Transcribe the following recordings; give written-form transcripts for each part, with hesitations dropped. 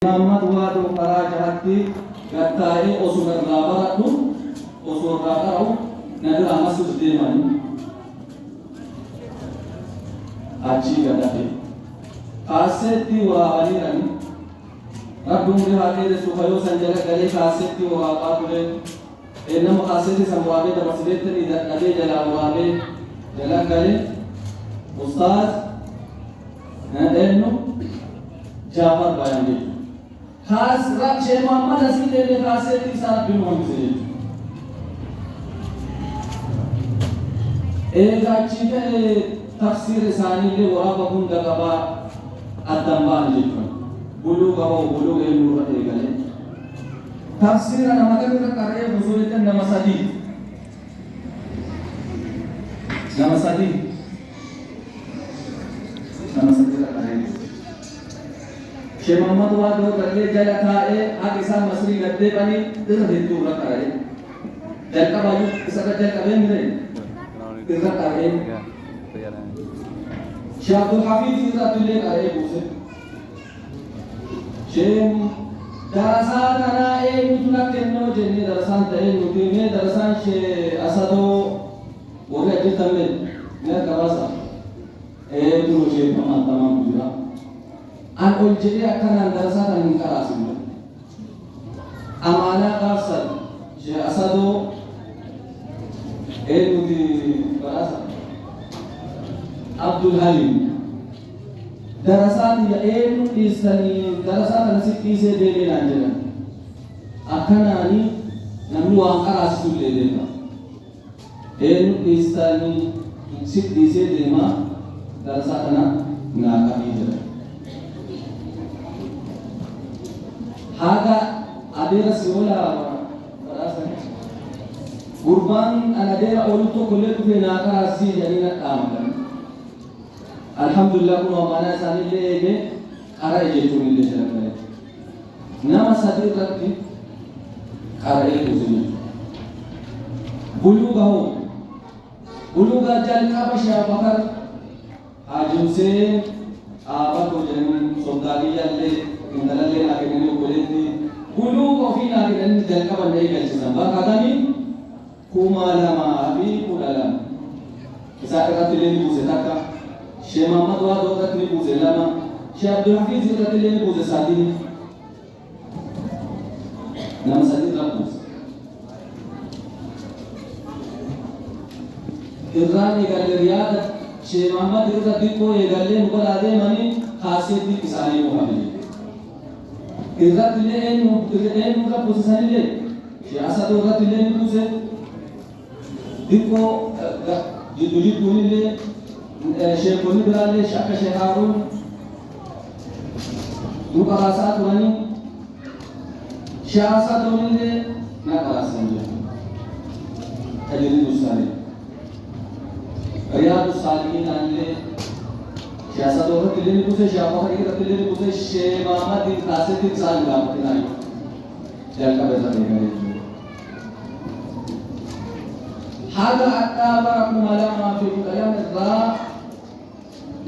Muhammad waadu karaa jahatti gattaa'ee osoo irraa baradhu osoo irraa qara'u nadir amasuus deemanii achii gadhafe kaasetti waraabaniirani rabbiin guddaa haa dheeressu fayoo san jala galee kaasetti waraabaa ture nama kaasetti san waraabee dabarsileettanii dadhabee jalaa waraabee jala galee ustaaz eenyu Jaafar Bayaan jechuudha. Kaas Sheekh Muhammad asii deemee kaasetti isaa rabbiin oomishee jechuudha. Egaa achi ta'ee tafsiira isaaniillee waraaba hunda qabaa addan ba'an jechuudha. Buluu qabaa buluu eenyu irra eegalee. Tafsiira nama irra qaree buzuuletan nama sadii. Nama sadii irra qaree. Sheekh Muhammad waadu garee jala taa'ee haqa isaan masrii gaddeebanii irra hedduu irra qaree. Jalqabaa isarra jalqabeen mire irra qaree. Sheekh Abdul Hafiz irratti illee qaree buuse. Sheekh darasaa kanaa eenyutu na kennoo jennee darasaan ta'ee nuti mee darasaan Sheekh Asadoo warri ajjetamee mee qabaasa. Eenyu Sheekh Muhammad tamaan jira. An ol jedhee akkanaan darasaa kan hin qaraasifne. Amaanaa qaabsan Sheekh Asadoo eenyuti qaraasa. Abdul Halim darasaa tiyya eenyu dhiistanii darasaa kana si dhiisee deemee naan jedhan. Akkanaani namni waan qaraasisu illee deema. Eenyu dhiistanii si dhiisee deemaa darasaa kana naa qabii jedhan. Haga adeera si'oola gurbaan an adeera oolu tokko illee dhufee naa qaraasii jedhanii na dhaamatan. Alhamdulillah kun amaanaa isaaniillee eegee qara'e jechuun illee jalqabe. Nama sadii irratti qara'ee buuse jechuudha. Buluuga hoo buluuga jalqaba Sheekh Bakar Haji Huseen Aabakoo jedhanii soddaaliyaallee intalallee naa kennanii obboleetti buluuga ofii naa kennanii jalqaban na eegalchisan bakka kamii 2012 isaa irratti illee ni buuse takka. Sheekh Muhammad waadu irratti ni buuse lama. Sheekh Abdul Hafiz irratti illee ni buuse sadii. Nama sadii irra buuse. Irraan eegalee riyaada Sheekh Muhammad irra xiqqoo eegalee nu godhaa deemanii kaaseetti isaanii oofame. Irratti illee eenyu irra buusisanillee Sheekh Asadoo irratti illee ni buuse. Xiqqoo jidduun illee Sheekonni biraallee akka Sheekh Haaruun nu qaraasaa turanii Sheekh Asadoon illee na qaraasan jechuudha. Tajaajilu isaanii. Riyaadu Saalihiin illee Sheekh Asadoo irratti illee ni buuse, Sheekh Bakar irratti illee ni buuse, Sheekh Muhammad kaasetti isaan gaafatinaayi. Jalqaba irra eegalee jechuudha. Haga addaa bara 2012 irraa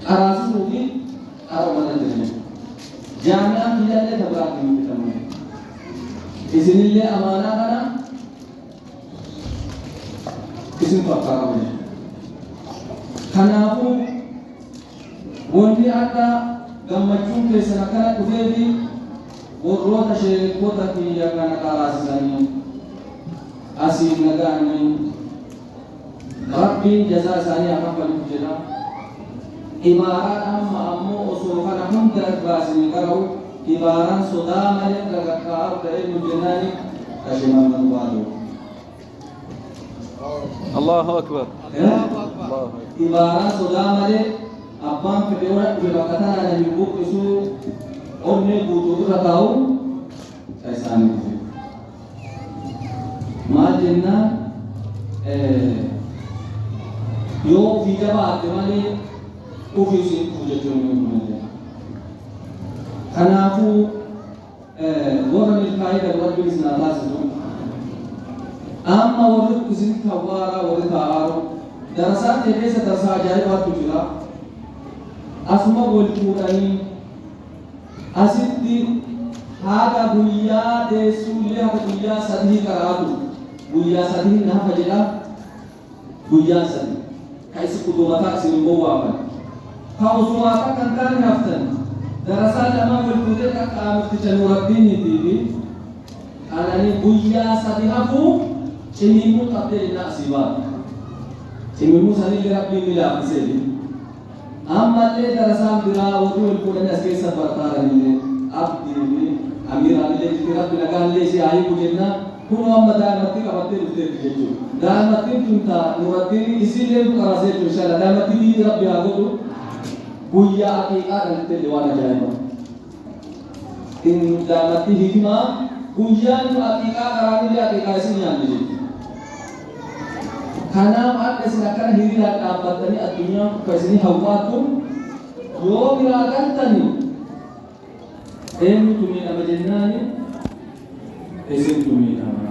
qaraasisuu fi qaroomaa jireenya. Jaami'aan biyyaallee tabiraatti hin bitamne. Isinillee amaanaa kana isin fakkaatamu jechuudha. Kanaafuu wanti akka gammachuun keessan akkana dhufee fi warroota sheekota kiyya kana qaraasisanii asiin nagaanii Rabbiin jazaa isaanii akka kafaluuf jedha. Ibaaraan amma ammoo osoo kana hunda irraa isin qara'u ibaaraan sodaa malee gaggaa'aa ta'ee nu jennaani Sheekh Muhammad waadu. Allahu Akbar. Ibaaraan sodaa malee abbaan fedhee waan dhufe bakka tanaan hin buqqisuu onnee guutuu irra taa'u isaanii. Maal jennaan yoo ofii jabaatte malee ofii siifuu jechuun ni mul'ata. Kanaafuu warra milkaa'ee gad rabbiin isin haa taasisu. Amma warri isin tawwaaraa warri taa'aaru darasaa ta'e keessa darasaa ajaa'ibaatu jira. Asuma wal fuudhanii asitti haga guyyaa deessuullee haga guyyaa sadii karaatu guyyaa sadii nafa jedha guyyaa sadii ka isi kutubataa isin immoo waaman ka usumaa kan taane haftan darasaa lamaa wal fuutee qaqqaamifticha nu rabbiiniitiifi anani guyyaa sadii hafuu cimimuu qabdee innaa asii baatu cimimuu sanillee rabbiin ni laaffiseefi ammallee darasaan biraa warri wal fuudhanii as keessa bartaaranillee abdiifi amiraallee jirti rabbi nagaallee ishee haayii jennaa kunoo amma daa'imatti qabattee dhufteetti jechuudha. Daa'imattiin tun ta'a nurattiin isillee nu qaraasee jiru inshaalla daa'imatti biyyi rabbi haa godhu guyyaa aqiiqaa dhalittee waan ajaa'ibaa. Daa'imatti hikimaa guyyaan nu aqiiqaa qaraanillee aqiiqaa isin nyaanne jechuudha. Kanaaf akka isin akkana hiriiraan dhaabbattanii addunyaan akka isin hawwaattuun yoo biraa galtanii eenyutu miidhama jennaani isintu miidhama.